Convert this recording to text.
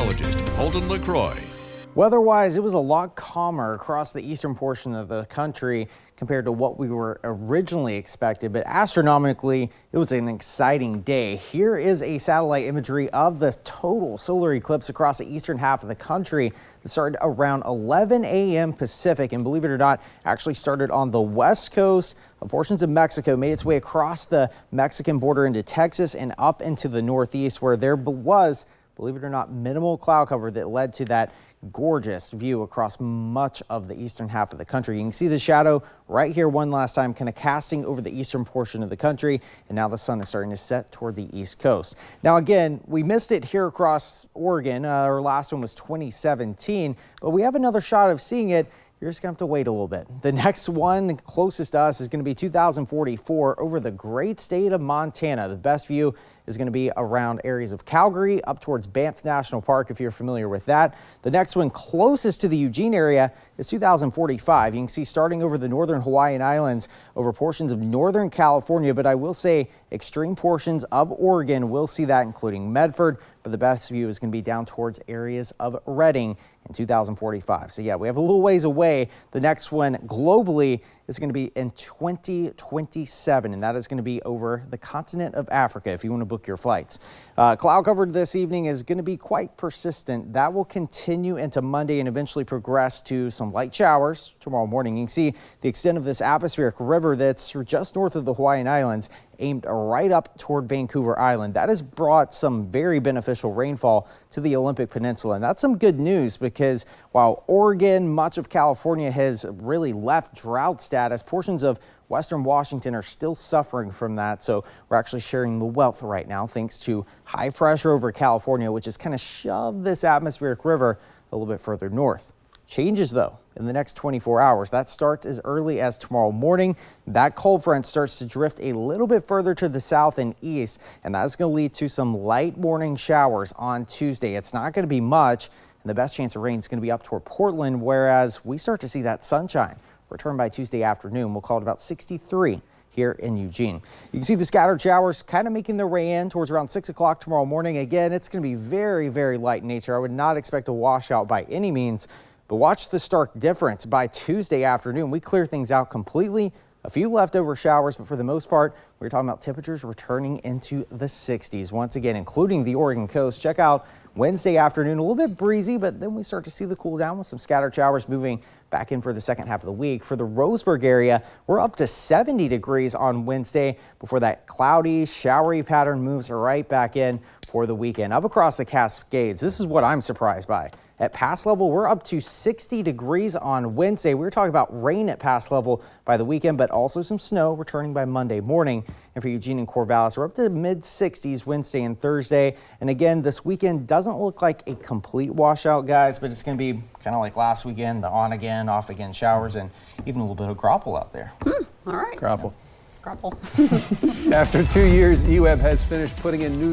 meteorologist Holden LeCroy. Weather-wise, it was a lot calmer across the eastern portion of the country compared to what we were originally expected, but astronomically, it was an exciting day. Here is a satellite imagery of the total solar eclipse across the eastern half of the country. It started around 11 a.m. Pacific, and believe it or not, actually started on the west coast. Portions of Mexico made its way across the Mexican border into Texas and up into the northeast, where there was, believe it or not, minimal cloud cover that led to that gorgeous view across much of the eastern half of the country. You can see the shadow right here one last time, kind of casting over the eastern portion of the country, and now the sun is starting to set toward the east coast. Now again, we missed it here across Oregon. Our last one was 2017, but we have another shot of seeing it. You're just gonna have to wait a little bit. The next one closest to us is gonna be 2044 over the great state of Montana. The best view is going to be around areas of Calgary up towards Banff National Park, if you're familiar with that. The next one closest to the Eugene area is 2045. You can see starting over the northern Hawaiian Islands over portions of northern California, but I will say extreme portions of Oregon will see that, including Medford, but the best view is going to be down towards areas of Redding in 2045. So yeah, we have a little ways away. The next one globally is going to be in 2027, and that is going to be over the continent of Africa if you want to book your flights. Cloud cover this evening is going to be quite persistent. That will continue into Monday and eventually progress to some light showers tomorrow morning. You can see the extent of this atmospheric river that's just north of the Hawaiian Islands, aimed right up toward Vancouver Island. That has brought some very beneficial rainfall to the Olympic Peninsula, and that's some good news because while Oregon, much of California has really left drought status, portions of western Washington are still suffering from that. So we're actually sharing the wealth right now thanks to high pressure over California, which has kind of shoved this atmospheric river a little bit further north. Changes though in the next 24 hours. That starts as early as tomorrow morning. That cold front starts to drift a little bit further to the south and east, and that's going to lead to some light morning showers on Tuesday. It's not going to be much, and the best chance of rain is going to be up toward Portland, whereas we start to see that sunshine return by Tuesday afternoon. We'll call it about 63 here in Eugene. You can see the scattered showers kind of making their way in towards around 6 o'clock tomorrow morning. Again, it's going to be very, very light in nature. I would not expect a washout by any means. But watch the stark difference. By Tuesday afternoon, we clear things out completely. A few leftover showers, but for the most part, we're talking about temperatures returning into the 60s once again, including the Oregon coast. Check out Wednesday afternoon, a little bit breezy, but then we start to see the cool down with some scattered showers moving back in for the second half of the week. For the Roseburg area, we're up to 70 degrees on Wednesday before that cloudy, showery pattern moves right back in for the weekend. Up across the Cascades, this is what I'm surprised by. At pass level, we're up to 60 degrees on Wednesday. We were talking about rain at pass level by the weekend, but also some snow returning by Monday morning. And for Eugene and Corvallis, we're up to mid-60s Wednesday and Thursday. And again, this weekend doesn't look like a complete washout, guys, but it's going to be kind of like last weekend, the on again, off again showers, and even a little bit of grapple out there. All right. Grapple. Grapple. After 2 years, EWEB has finished putting in new